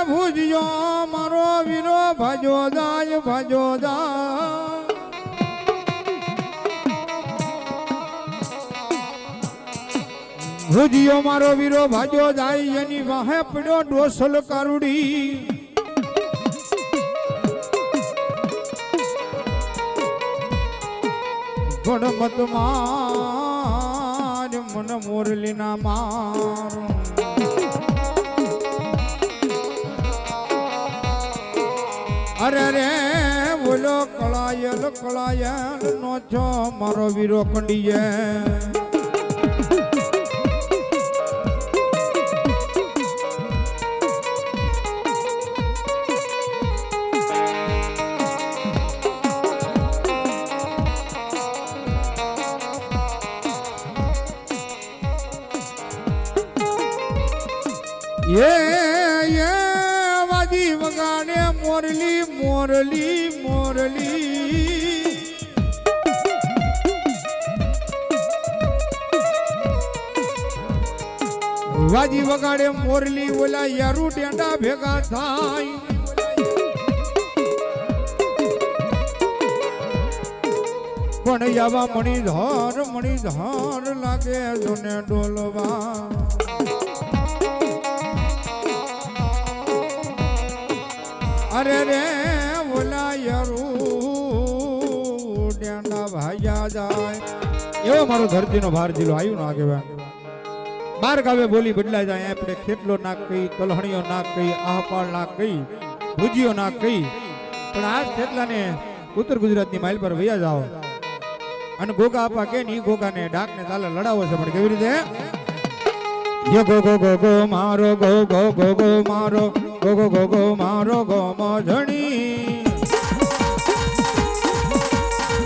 ભુજ્યો મારો વીરો ભાજો જાય ભાજો જાય ભુજ્યો મારો વીરો ભાજો જાય એની વાહે પડ્યો ડોસલ કારુડી ગણમત માર મન મોરલી ના માર અરે રે બોલો કળાયલ કળાયલ નો છો મારો વીરો કંડીએ ये वाजी वगाने मोरली मोरली मोरली वाजी वगाड़े मोरली ओला यारू टेंडा भेगा थाई पण यावा मणिधार लागे जोने डोलवा अरे रे बोला यारू डेंडा भाया जाए एवो मारो धरती नो भार जिलो आयु ना आगे बार गावे बोली बदला जाए अपने खेतलो नाक कई तलहणियो नाक कई आहपाल नाक कई भुजियो नाक कई पण आज खेतला ने उत्तर गुजरात ની માઈલ પર વયા જાઓ અને ગોગા આપા કે ની ગોગા ને ડાક ને તાલે લડાવો છે પણ કેવી રીતે ये गो गो गो गो मारो गो गो गो गो मारो गो गो गो गो मारो गो मझणी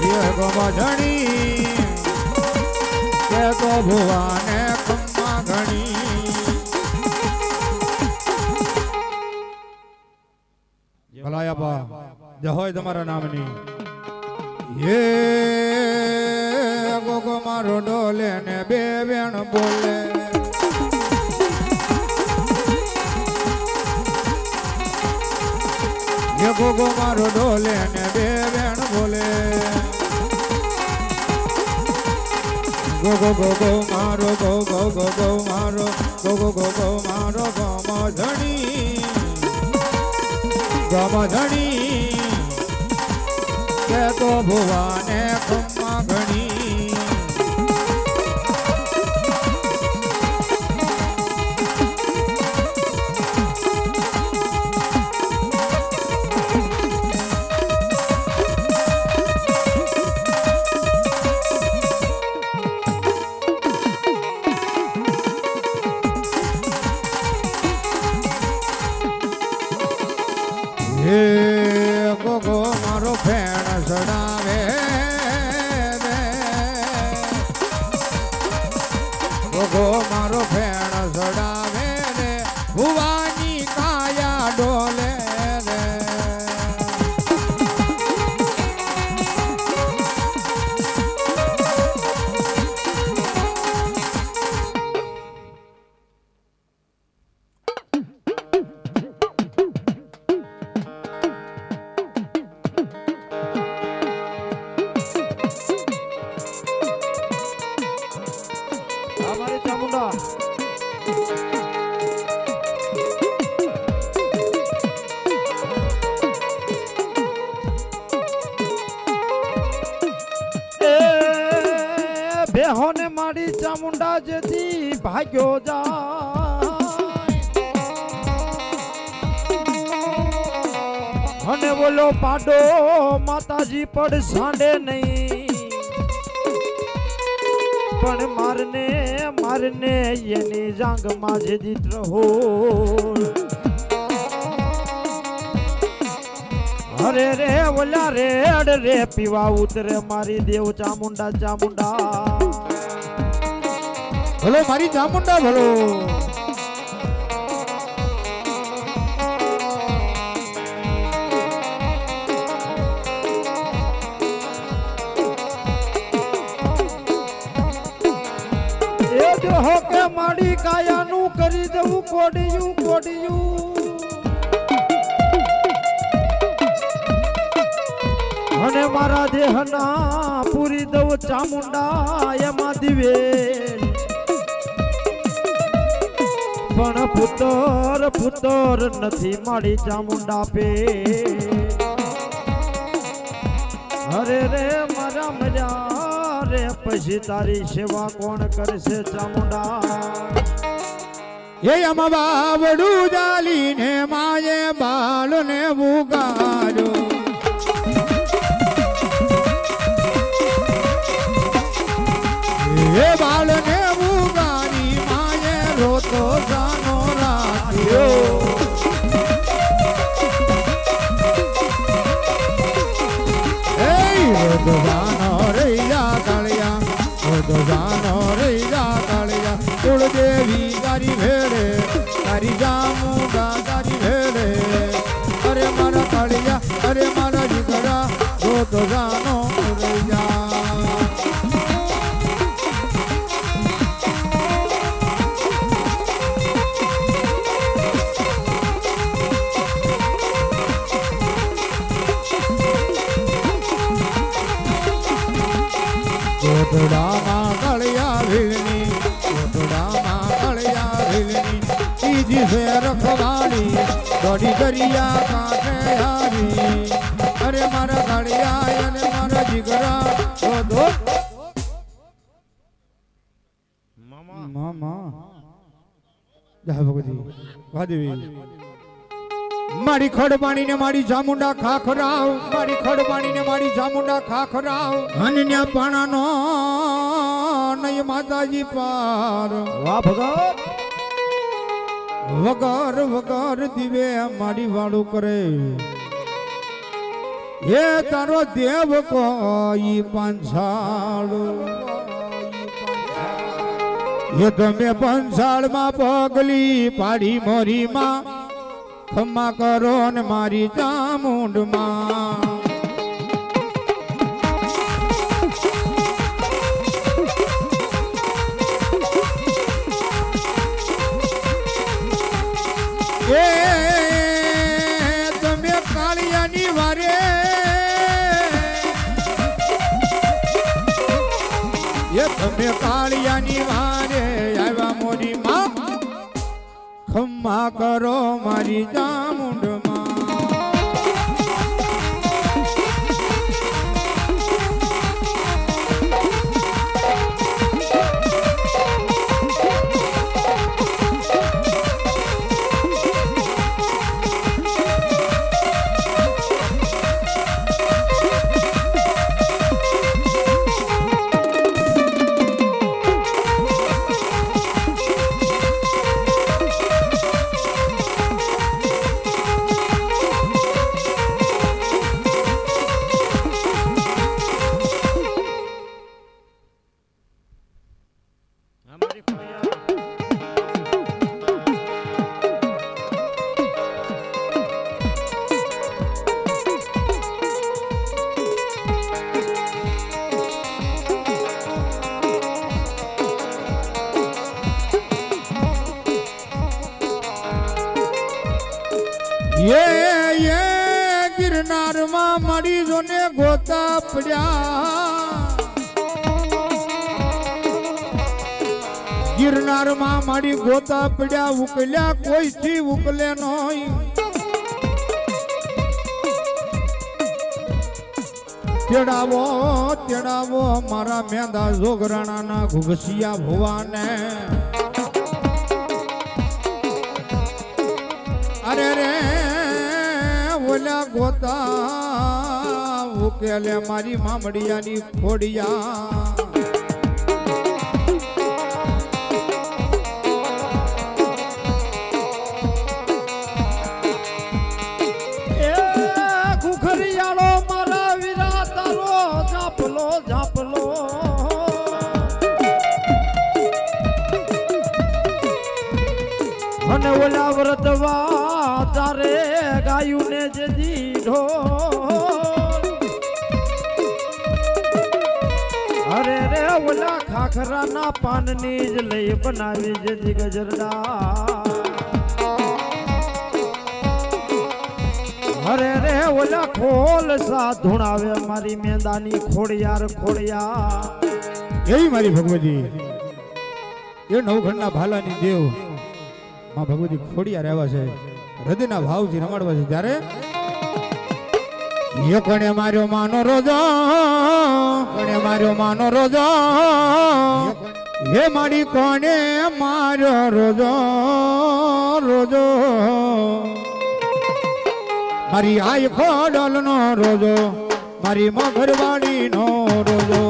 ये गो मझणी ये गो भुवाने खम्मा घणी भलाया बा जहोय तुम्हारा नाम नहीं ये गो गो मारो डोले ने बे बेण बोले ये गोगो मारो डोले ने बे बेण बोले गो गो गो गो मारो गो गो गो गो मारो गो गो गो गो मारो गो मझणी के तो भुवाने खम्मा घणी गोगो मारो फेण सड़ावे गोगो मारो फेण सड़ावे रे भुवानी काया डोले रे बेहोने मारी चामुंडा जेती भाग्यो जाए बोलो पाडो माताजी पड़ सांडे नहीं पण मारने मारने येनी जांग माझे जीत रहो अरे रे बोला रे अड रे पीवा उतरे मारी देव चामुंडा चामुंडा भलो मारी चामुंडा भलो ये जो होके माड़ी काया नु करी दे કોડિયું કોડિયું અને મારા દેહના પૂરી દઉં ચામુંડા એમાં દિવેલ પણ પુત્ર પુત્ર નથી મારી ચામુંડા પે અરે રે મારા મજા રે પછી તારી સેવા કોણ કરશે ચામુંડા એ આમાં બાવડું જાલીને માએ બાળને ઉગાડ્યો એ બાળને ઉગાડી માએ રોતો જાનો રાખ્યો રોતો જાનો રૈયા કાળિયા રોતો જાનો રૈયા કાળિયા કુળદેવી તારી ભેડે તારી જામુંડા તારી ભેડે અરે મારા કાળિયા અરે મારા જીગરા રોતો જાનો રૈયા કોટડામાં કળિયા ભીલની કોટડામાં કળિયા ભીલની ત્રીજી છે રખવાળી દોડી દરિયા કાંઠે હારી અરે મારા કળિયા અને મારા જીગરા દો મામા જા ભગવતી વાદેવી મારી ખડપાણી ને મારી ચામુંડા ખાખરાવ મારી ખડપાણી ને મારી ચામુંડા ખાખરાવ અનન્યા પાણાનો નય માતાજી પાર વાહ ભગત વગર વગર દિવે મારી વાળું કરે એ તારો દેવ કોઈ પાંછાળ એ તમે પંચાળમાં પગલી પાડી મોરીમાં ખમ્મા કરો ને મારી ચામુંડમાં એ તમે કાળિયાની વારે એ તમે કાળિયાની વારે આવ્યા મોરી માં ખમ્મા કરો મારી ચામુંડમાં ये गिरनार में मरीजों ने गोता पड़ा गिरनार में मरी गोता पड़ा उकल्या कोई थी उकले नहीं तेड़ावो तेड़ावो मारा मेंदा जोगराणा ना घुघसिया भुवाने अरे रे ओला गोता उकेले मारी मामड़ियानी खोड़िया ए घुघरियालो मारा वीरा तारो झापलो झापलो અને ઓલા વ્રતવા તારે ગાયું ને જે દીધો અરે રે ઓલા ખાખરા ના પાન ની જ લઈ બનાવી જે ગજરડા અરે રે ઓલા ખોલ સા ધૂણાવે મારી મેંદાની ખોડિયાર ખોડિયાર એવી મારી ભગવતી એ નવઘણના ભાલાની દેવ માં ભગવતી ખોડિયા રહેવા છે હૃદયના ભાવથી રમાડવા છે ત્યારે એ કણે માર્યો માનો રોજો કણે માર્યો માનો રોજો હે મારી કોને માર્યો રોજો રોજો મારી આય ખોડલ નો રોજો મારી મગરવાડી નો રોજો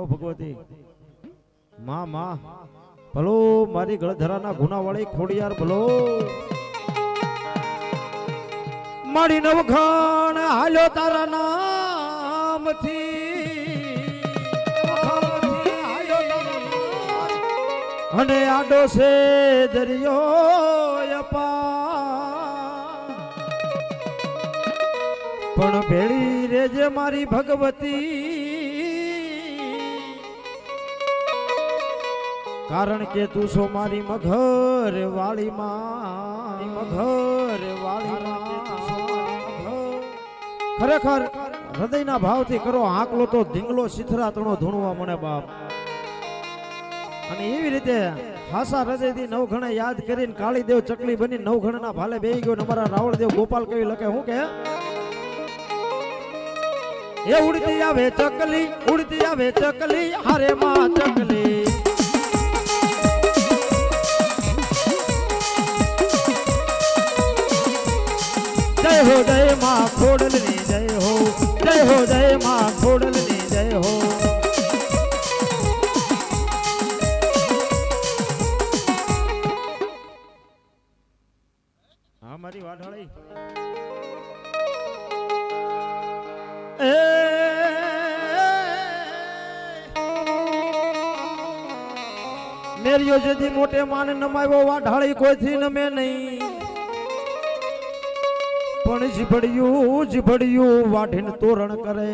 ભગવતી માં માં ભલો મારી ગળધરાના ગુનાવાળી ખોડિયાર ભલો મારી નવખાણ હાલ્યો તારા નામથી અને આડો છે દરિયો પણ ભેળી રેજે મારી ભગવતી કારણ કે તું છો મારી મઘર વાળી માં મઘર વાળી ખરેખર હૃદયના ભાવથી કરો આંકલો તો ધીંગલો સિથરા તણો ધૂણવા મને બાપ અને એવી રીતે હાસા હૃદયથી નવઘણે યાદ કરીને કાળીદેવ ચકલી બની નવઘણના ભાલે બેહી ગયો અમારા રાવળદેવ ગોપાલ કવિ લખે હું કે એ ઉડતી આવે ચકલી હારે માં ચકલી જય હો જય માં ખોડલની જય હો જય માં ખોડલની જય હો હા મારી વાઢાળી મેરિયો જેથી મોટે માન નમાવ્યો વાઢાળી કોઈથી નમે નહીં પણ જીભડિયું વાઢીને તોરણ કરે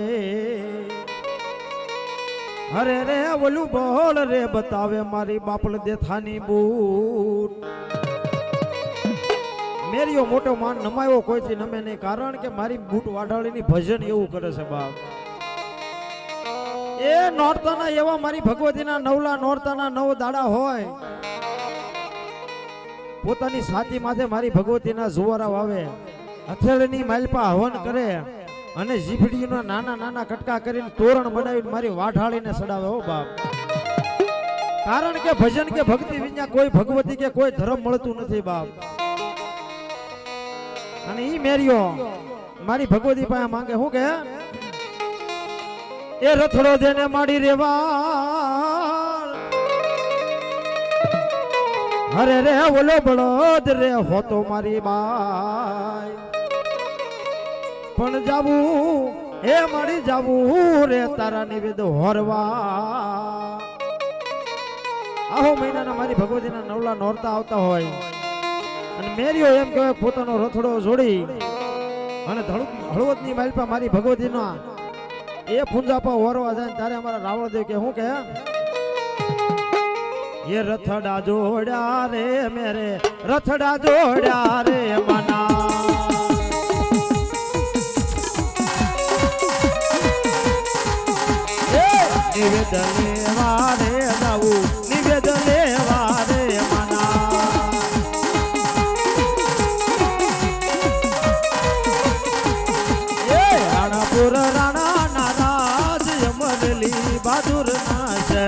અરે રે ઓલું બોલ રે બતાવે મારી બાપલ દેથાની બૂટ મેરિયો મોટો માન નમાયો કોઈથી નમે નહીં કારણ કે મારી બૂટ વાઢાળીની ભજન એવું કરે છે બાપ એ નોરતાના એવા મારી ભગવતીના નવલા નોરતાના નવ દાડા હોય પોતાની છાતી માથે મારી ભગવતીના જુવારા વાવે હથેળીની માલપા હવન કરે અને જીભડીના નાના નાના કટકા કરીને તોરણ બનાવીને મારી વાઢાળીને સડાવે હો બાપ કારણ કે ભજન કે ભક્તિ વિના કોઈ ભગવતી કે કોઈ ધર્મ મળતું નથી બાપ અને ઈ મેરિયો મારી ભગવતી પાસે માંગે હું કે એ રથડો દેને માડી રેવા અરે રે ઓલો બળદ રે હોતો મારી બાઈ પણ જાવું એ મારી જાવું રે તારા નિવેદ હોરવા આહો મહિનાના મારી ભગવતીના નવલા નોરતા આવતા હોય અને મેરિયો એમ કહેવાય પોતાનો રથડો જોડી અને હળવદની માલપા મારી ભગવતીનો એ ફુંજાપા હોરવા જાય ત્યારે અમારા રાવળદેવ કે હું કે એ રથડા જોડ્યા રે મેરે રથડા જોડ્યા રે મના નિવેદ લેવા રે જાવું નિવેદ લેવા રે મના એ રાણાપુર રાણા ના રાજ અમરલી બહાદુર ના છે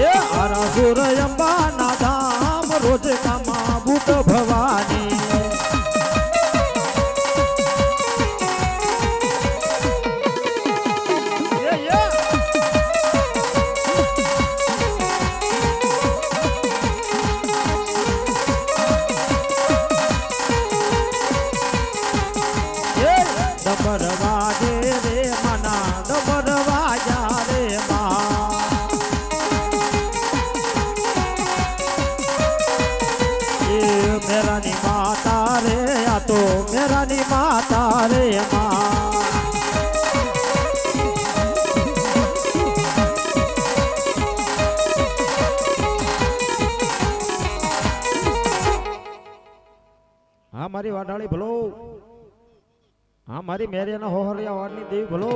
એ આરાસુર અંબા ના ધામ રોજ કામા બુટ ભવાની રે માં હા મારી વાઢાળી ભલો હા મારી મેરિયાના હોહરિયા વાડની દેવી ભલો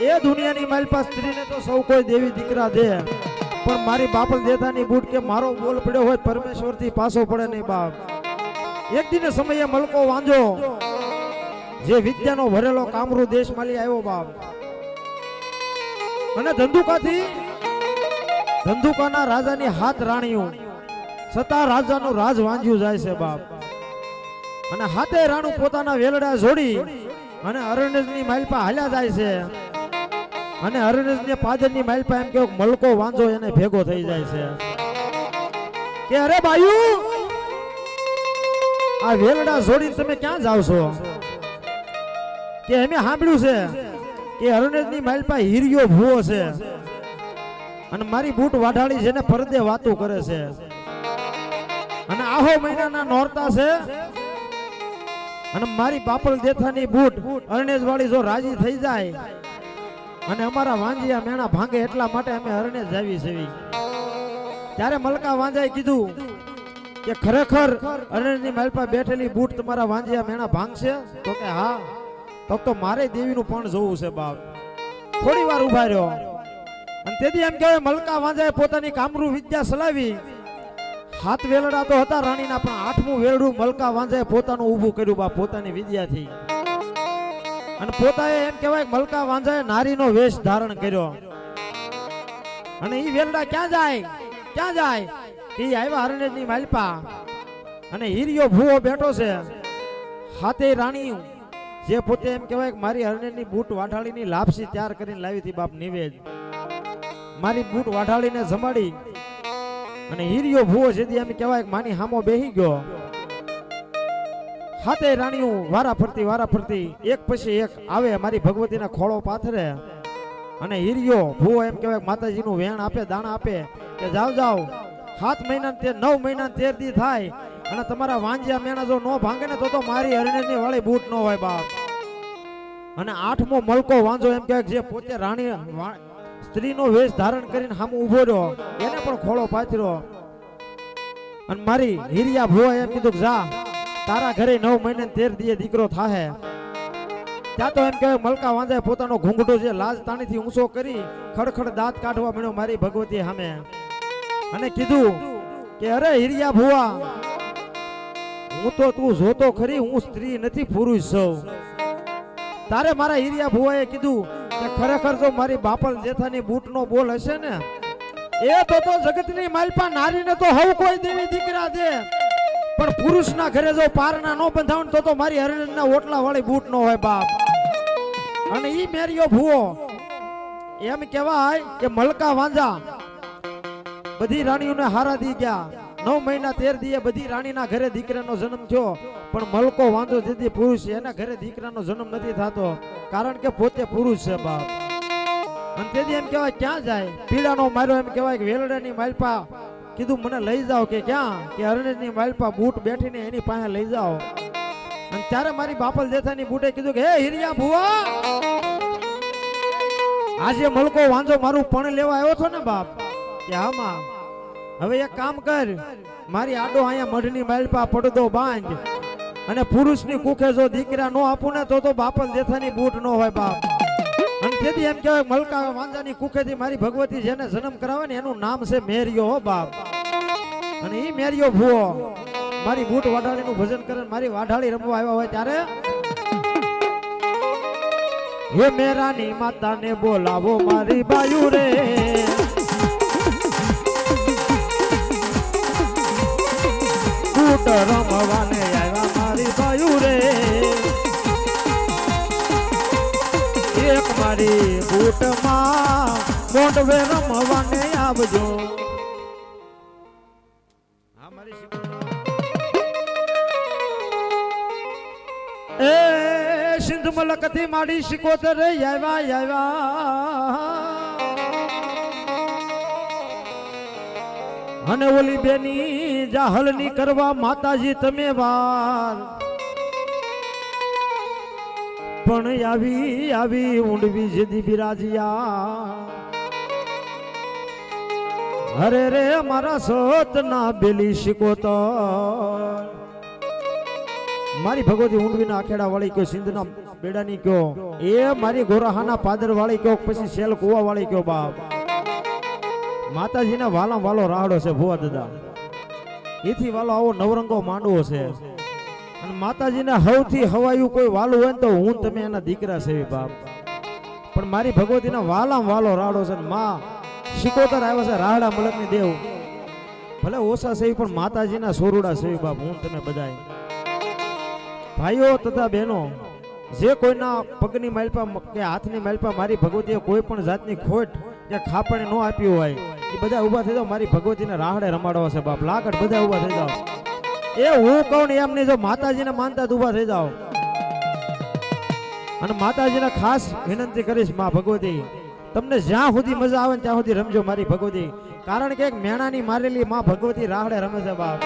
એ દુનિયાની માલપા સ્ત્રીને તો સૌ કોઈ દેવી દીકરા દે પણ મારી બાપલ દેતાની બૂટ કે મારો બોલ પડ્યો હોય પરમેશ્વરથી પાછો પડે નહીં બાપ એક દિને સમયે મલકો વાંજો જે વિદ્યાનો ભરેલો કામરૂ દેશ માલી આવ્યો બાપ અને ધંધુકાના રાજાની હાથ રાણીઓ છતાં રાજાનું રાજ વાંજ્યું જાય છે બાપ અને હાથે રાણું પોતાના વેલડા જોડી અને અરણેજની માલપા હાલ્યા જાય છે અને અરણેજની પાદરની માલપા એમ કે મલકો વાંધો એને ભેગો થઈ જાય છે કે અરે બાયુ આ વેલડા જોડીને તમે ક્યાં જાવ છો કે અમે સાંભળ્યું છે કે અરણેજની માલપા હીરિયો ભૂવો છે અને મારી બૂટ વાઢાળી છે ને પરદે વાતો કરે છે અને આહો મહિનાના નોરતા છે અને મારી બાપલ દેથાની બૂટ અરણેજ વાળી જો રાજી થઈ જાય અને અમારા વાંજિયા મેણા ભાંગે એટલા માટે અમે અરણેજ જાવી છે ત્યારે મલકા વાંજાએ કીધું કે ખરેખર અરણેજની માલપા બેઠેલી બૂટ તમારા વાંજિયા મેણા ભાંગશે તો કે હા તો મારે દેવીનું પણ જોવું છે બાપ થોડી વાર ઉભા રહ્યો અને તેથી એમ કહેવાય મલકા વાંજાએ પોતાની કામરૂ વિદ્યા ચલાવી હાથ વેલડા તો હતા રાણીના પણ આઠમું વેલડું મલકા વાંજાએ પોતાનું ઊભું કર્યું બા પોતાની વિદ્યાથી અને પોતાએ એમ કહેવાય મલકા વાંજાએ નારીનો વેશ ધારણ કર્યો અને ઈ વેલડા ક્યાં જાય કે આવ્યા અરણેજની માલપા અને હીરિયો ભૂવો બેઠો છે હાથે રાણી જે પોતે એમ કહેવાય કે મારી અરણેજની બૂટ વાઢાળીની લાપસી તૈયાર કરીને લાવી હતી બાપ નિવેદ મારી બૂટ વાઢાળીને જમાડી અને હીરિયો ભૂવો જેથી એમ કહેવાય કે માની હામો બેહી ગયો હાથે રાણીઓ વારા ફરતી એક પછી એક આવે મારી ભગવતીના ખોળો પાથરે અને હીરિયો ભૂવો એમ કહેવાય માતાજીનું વેણ આપે દાણા આપે કે જાવ 7 મહિના 9 મહિના 13 દી થાય અને તમારા વાંજિયા મેણા જો નો ભાંગે ને તો મારી અરણેજની વાળી બૂટ નો હોય બાપ અને 8મો મલકો વાંજો એમ કહેવાય જે પોતે રાણી સ્ત્રીનો વેશ ધારણ કરીને સામે ઊભો રહ્યો એને પણ ખોળો પાથર્યો અને મારી હીરિયા ભૂવા એમ કીધું કે જા તારા ઘરે 9 મહિને 13 દીએ દીકરો થાહે ત્યાં તો એમ કહેવાય મલકા વાંજાએ પોતાનો ઘૂંઘટો જે લાજ તાણીથી ઊંચો કરી ખડખડ દાંત કાઢવા મળ્યો મારી ભગવતી સામે અને કીધું કે અરે હીરિયા ભૂવા હું તો તું જોતો ખરી હું સ્ત્રી નથી પુરુષ છું તારે મારા હીરિયા ભૂવાએ કીધું કે ખરેખર જો મારી બાપલ જેઠાની બૂટનો બોલ હશે ને એ તો જગતની માલપા નારીને તો હવ કોઈ દેવી દીકરા દે પણ પુરુષના ઘરે જો પારના નો બંધાવણ તો મારી અરણેજના ઓટલા વાળી બૂટ નો હોય બાપ અને ઈ મેરિયો ભૂવો એમ કહેવાય કે મલકા વાંજા બધી રાણીઓને હારા દી ગયા 9 મહિના 13 દીએ બધી રાણીના ઘરે દીકરાનો જન્મ થયો પણ મલકો વાંધો દીધી પુરુષ એના ઘરે દીકરાનો જન્મ નથી થતો કારણ કે પોતે પુરુષ છે બાપ અને તેથી એમ કહેવાય ક્યાં જાય પીડાનો માર્યો એમ કહેવાય કે વેલડાની માલપા કીધું મને લઈ જાઓ કે ક્યાં કે અરણેજની માલપા બૂટ બેઠીને એની પાસે લઈ જાઓ અને ત્યારે મારી બાપલ દેથાની બૂટે કીધું કે હે હીરિયા ભૂવા આજે મલકો વાંધો મારું પણ લેવા આવ્યો છો ને બાપ કે હા માં હવે એક કામ કર મારી આડો અહીંયા મઢની માલપા પડદો બાંધ અને પુરુષની કુખે જો દીકરા નો આપું ને તો બાપલ દેથાની બૂટ નો હોય બાપ અને તેથી એમ કહેવાય મલકા વાંજાની કુખેથી મારી ભગવતી જેને જન્મ કરાવે ને એનું નામ છે મેરિયો હો બાપ અને ઈ મેરિયો ભૂવો મારી બૂટ વાઢાળીનું ભજન કરે મારી વાઢાળી રમવા આવ્યા હોય ત્યારે હે મેરાની માતાને બોલાવો મારી બાયુ રે બૂટ રમવાને આવ્યા મારી બાયુ રે એક મારી બૂટમાં મોઢવે રમવાને આવજો હા મારી એ સિંધ મલકથી માડી શિકોતર આવ્યા અને ઓલી બેની જાહલની કરવા માતાજી તમે વાર પણ આવી આવી ઊંડવી જેદી બિરાજિયા અરે રે મારા સતના બેલી શિકોતર મારી ભગવતી ઊંડવીના આખેડા વાળી કયો સિંધના બેડાની કયો એ મારી ગોરાહાના પાદર વાળી કયો પછી શેલ કુવા વાળી કયો બાપ માતાજીના વાલા વાલો રાહડો છે ભુવા દાદા એથી વાલો આવો નવરંગો માંડવો છે અને માતાજીને હવથી હવાયું કોઈ વાલું હોય ને તો હું તમે એના દીકરા છે બાપ પણ મારી ભગવતીના વાલા વાલો રાહડો છે માં શિકોતર આવ્યા છે રાહડા મલકની દેવ ભલે ઓછા છે પણ માતાજીના સોરુડા છે બાપ હું તમે બધાય ભાઈઓ તથા બહેનો જે કોઈના પગની માલપા કે હાથની માલપા મારી ભગવતીએ કોઈ પણ જાતની ખોટ કે ખાપણે ન આપ્યું હોય એ બધા ઊભા થઈ જાવ મારી ભગવતીને રાહડે રમાડવા છે બાપ લાકડ બધા ઊભા થઈ જાવ એ હું કહું એમ નહીં જો માતાજીને માનતા જ ઊભા થઈ જાવ અને માતાજીને ખાસ વિનંતી કરીશ માં ભગવતી તમને જ્યાં સુધી મજા આવે ત્યાં સુધી રમજો મારી ભગવતી કારણ કે એક મેણાની મારેલી માં ભગવતી રાહડે રમે છે બાપ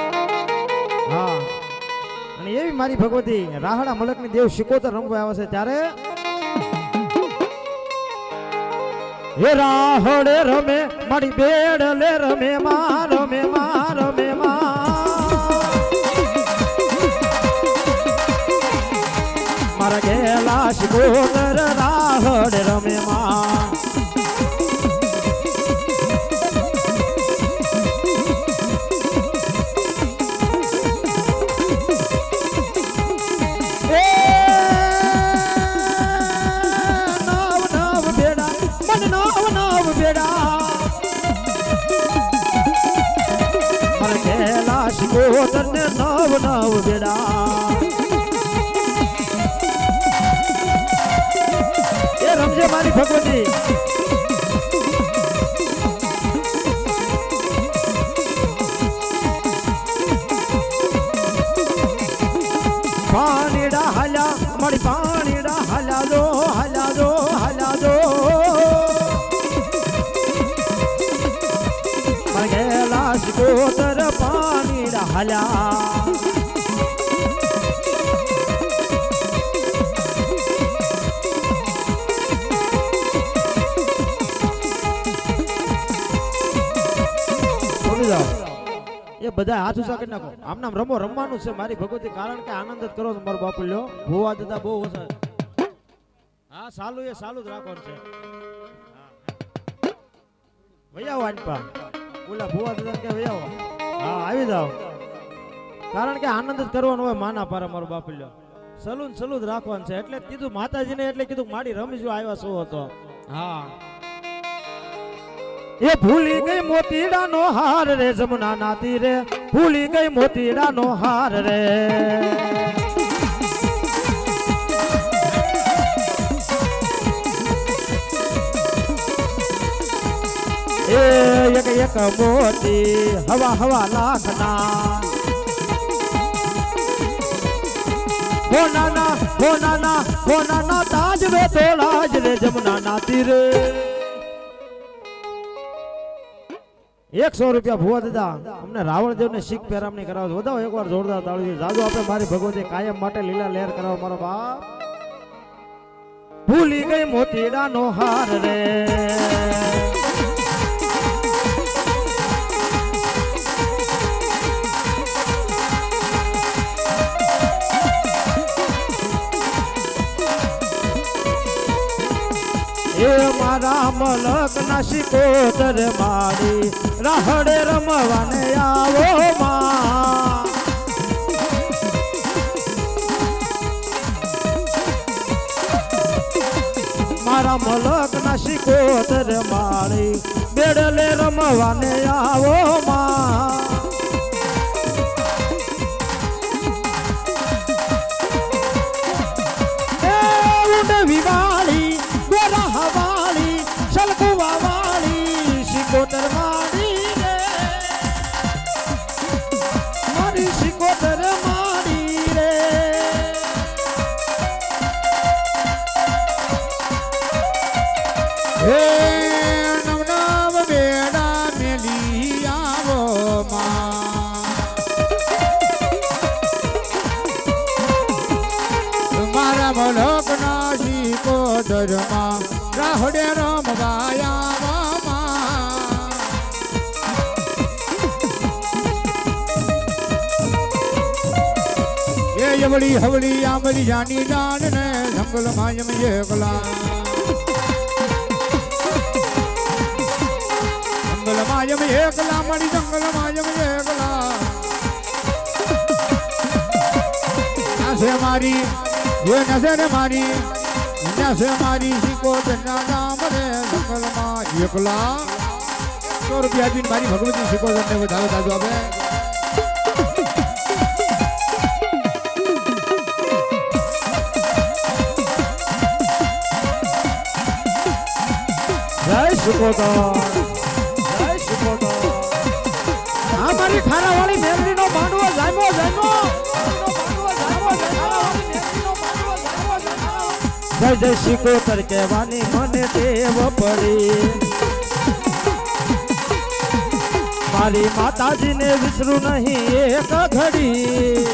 હા અને એવી મારી ભગવતી રાહડા મલકની દેવ શિકોતર રમવા આવે છે ત્યારે હે રાહડે રમે મારી બેડલે રમે માં રમે માં રમે મારા ગેલા શિકોતર રાહડે રમે માં શિકોતર ને નવ નવ બેડા એ રમજે મારી ભગવતી પાણીડા હાલ્યા મારી પાણીડા હાલ્યા દો હાલ્યા દો હાલ્યા દો ગેલા શિકોતર પાણીડા હાલ્યા એ બધા હાથ ઉસા કરી નાખો આમ નામ રમો રમવાનું છે મારી ભગવતી કારણ કે આનંદ જ કરો મારો બાપુ લ્યો ભુવા દાદા બહુ ઓછા હા સાલું એ સાલું જ રાખવાનું છે ભૈયા વાનપા ઓલા ભુવા દાદા કે ભૈયા હા આવી જાવ કારણ કે આનંદ જ કરવાનો હોય માના પારે મારો બાપુ લ્યો સલૂન સલૂન જ રાખવાનું છે એટલે કીધું માતાજીને એટલે કીધું માડી રમજો આવ્યા શું હતો હા એ ભૂલી ગઈ મોતીડા નો હાર રે જમના નાતી રે ભૂલી ગઈ મોતીડા નો હાર રે એક એક મોતી હવા હવા લાખના હોનાના તાજ રે તોલાજ રે જમના નાતી રે 100 રૂપિયા ભુવા દાદા અમને રાવણ દેવ ને શીખ પહેરામણી કરાવો વધાવો એકવાર જોરદાર તાળી જાદુ આપણે મારી ભગવતી કાયમ માટે લીલા લહેર કરાવો મારો બાપ ભૂલી ગઈ મોતીડા નો હાર રે એ મારા મલક ના શિકોતર મારી રાહડે રમવાને આવો માં મારા મલક ના શિકોતર મારી બેડલે રમવાને આવો માં વિવાળી ગોરા હવાળી શલકુવા વાળી શિકોતર મારી રે મારી શિકોતર મારી રે હે નવ નવ બેડા મેલી આવો શિકોતરમાં રાહડે રમવાયા એ યવડી હવડી આમરી જાની જાન ને જંગલ માં જમ એકલા જંગલ માં જમ એકલા મારી જંગલ માં જમ એકલા નાસે મારી ये नजर मारी नसे मारी सिकोतर ना नाम रे जंगल માં એકલા 100 રૂપિયા આપીને મારી ભગવતી સિકોતર ને વધાવે દાદુ આપે જય સિકોતર જય સિકોતર આ મારી ખારા વાળી મેલડી નો માંડવો જામ્યો જામ્યો જય જય સિકોતર કહેવાની મને ટેવ પડી મારી માતાજીને વિસરું નહીં એક ઘડી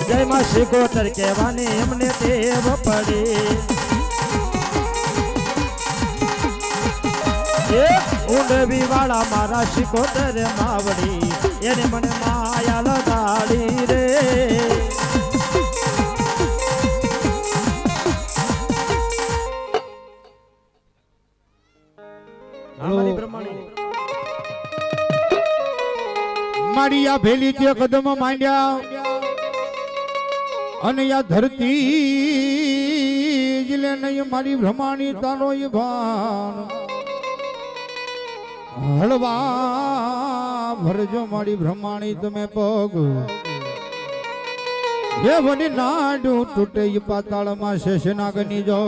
જય માં સિકોતર કહેવાની એમને ટેવ પડી ઊંડવી વાળા મારા સિકોતર માવડી એને મને માયા લગાડી રે મારી આ ભેલી તે કદમ માંડ્યા અને આ ધરતી જલે નહીં મારી ભ્રમાણી તારો ભાન હળવા ભરજો મારી ભ્રમાણી તમે પગ એ વની નાડું તૂટે પાતાળમાં શેષનાગની જો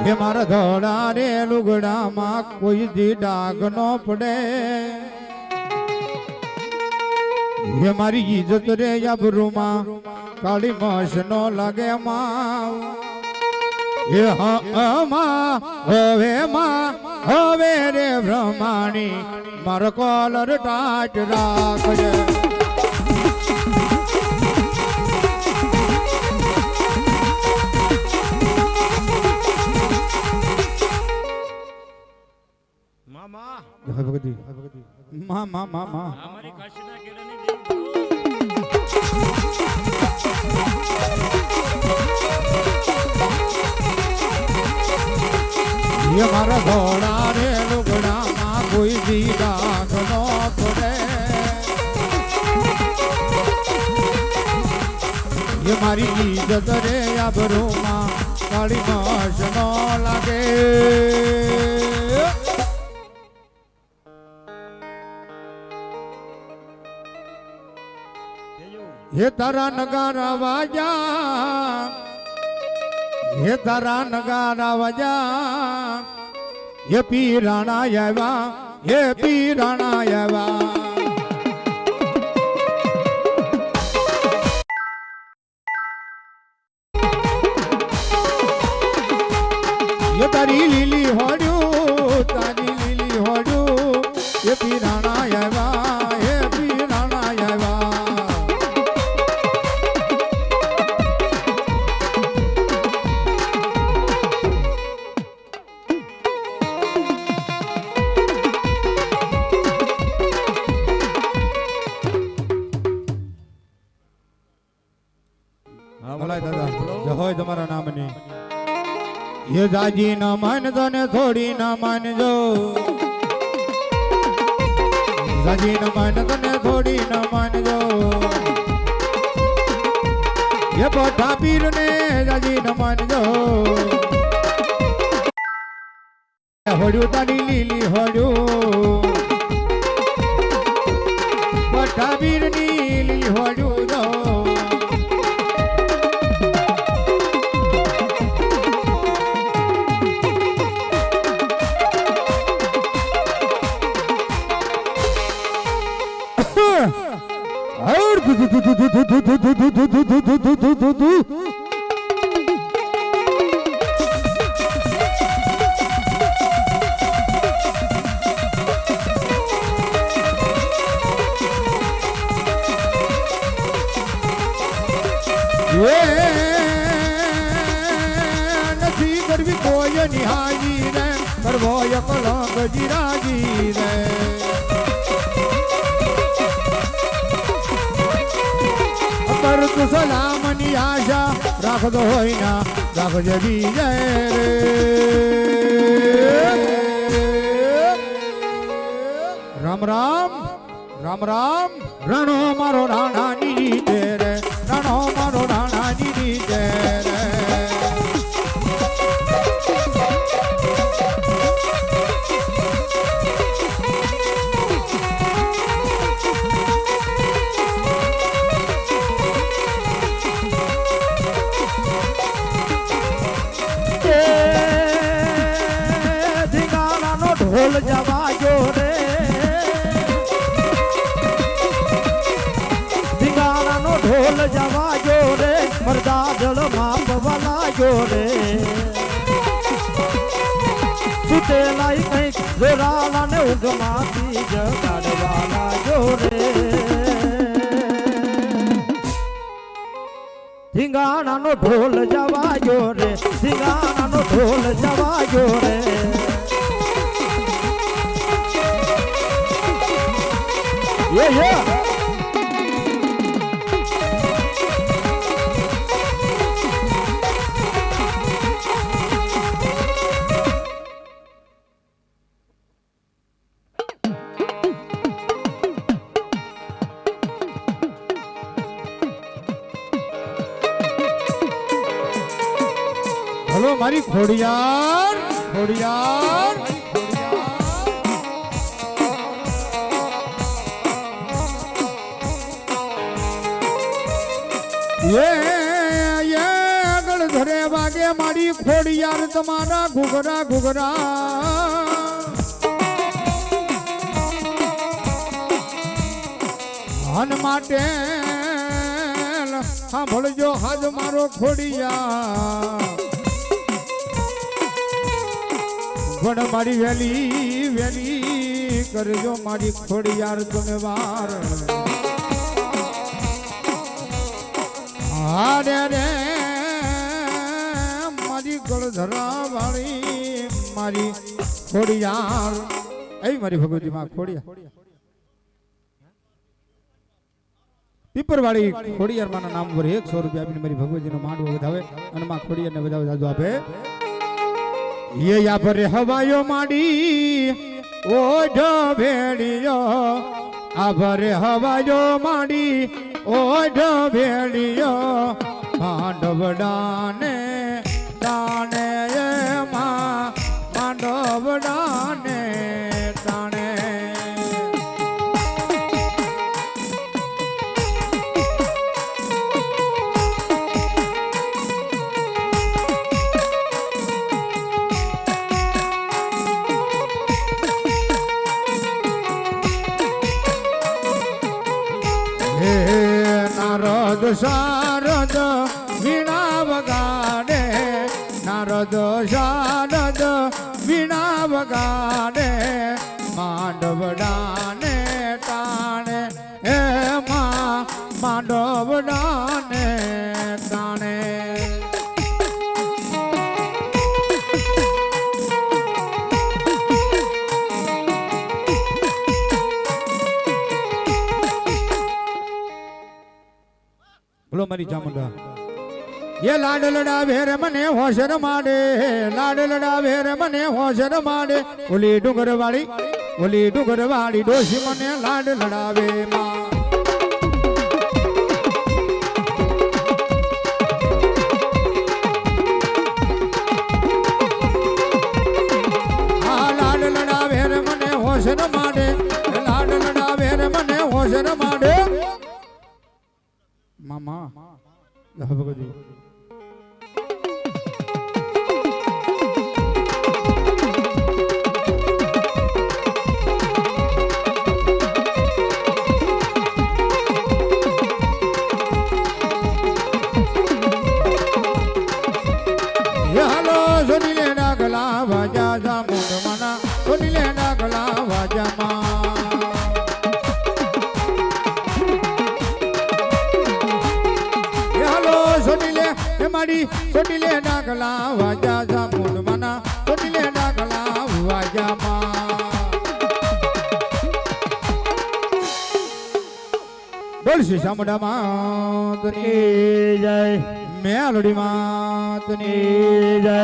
હે મારા ધોળા રે લુગડામાં કોઈ દી ડાગ ન પડે હે મારી ઇજ્જત રે આબરૂમાં કાળી મસ નો લાગે માં હે હવે રે ભ્રમાણી મારો કોલર ટાટ રાખજે ભગવતી માં માં માં માં અમારી કાશીના કેળાની દેવ ये मारा घोड़ा रे लुगड़ा માં કોઈ દી ડાઘ નો પડે ये મારી ઇજ્જત રે આબરૂમાં કાળી મસ નો લાગે ये तारा नगारा वाजा ये तारा नगारा वाजा ये पीराणा आवा ये पीराणा आवा ये तारी लीली होड़ू ये पीराणा आवा ये पीराणा आवा હોય તમારા નામની ये जाजी न मानदो ने थोड़ी न मानजो जाजी न मानदो ने थोड़ी न मानजो ये पोठा पीर ने जाजी न मानजो होड़ू तारी लीली होड़ू पोठा पीर नी लीली होड़ू दो और કરવી કોઈ નિહાજી રે કરવો કલંક જીરાજી રે કર તું સલામની આશા રાખતો હોય ના રાખજે વિજય રે રામ રામ રામ રામ રણો મારો રાણાની રીતે રે રણો મારો રાણાની રીતે રે ધીંગાણાનો ઢોલ જવાજો રે ધીંગાણાનો ઢોલ જવાજો રે મરદા જળ માપવાલા જો રે સુતેલાઈ કંઈક જોરાલા ને ઊંઘમાંથી જગાડવાલા જો રે ધીંગાણાનો ઢોલ જવાજો રે ધીંગાણાનો ઢોલ જવાજો રે Yeah. હલો મારી ખોડિયાર ખોડિયાર આગળ ધરે વાગે મારી ખોડિયાર તમારા ઘુઘરા ઘુઘરા હન માટે સાંભળજો હાજ મારો ખોડિયાર પણ મારી વેલી વેલી કરજો મારી ખોડિયાર તમે વાર હારે રે મારી ગળધરા વાળી મારી ખોડિયાર એ મારી ભગવતી માં ખોડિયાર પીપરવાળી ખોડિયાર માના નામ પર 100 રૂપિયા આપીને મારી ભગવતી નો માંડવો વધાવે અને માં ખોડિયાર ને વધાવે જાજો આપે ये या पर हवायो माडी ओढ़ भेड़ियो आभर हवायो माडी ओढ़ भेड़ियो मांडव डाने डाने मां मांडव डाने डाने નારદ શારદ વીણા વગાડે નારદ શારદ વીણા વગાડે માંડવ ડાને તાણે હે માં માંડવ ડાને તાણે બોલો મારી ચામુંડા ये लाड लड़ा भेर मने होशर माडे लाड लड़ा भेर मने होशर माडे ओली डुंगर वाली डोशी मने लाड लड़ावे मां लाड लड़ा भेर मने होशर माडे लाड लड़ा भेर मने होशर माडे मामा भगवती सोनीले डागला वाजा जा मुंड मना सोनीले डागला वाजा मां सोनीले मारी सोनीले डागला ડાકલા વાજા જા મુંડમાના ચોટીલે ડાકલા વાજામાં બોલ શ્રી શામળા માતની જય મેલડી માતની જય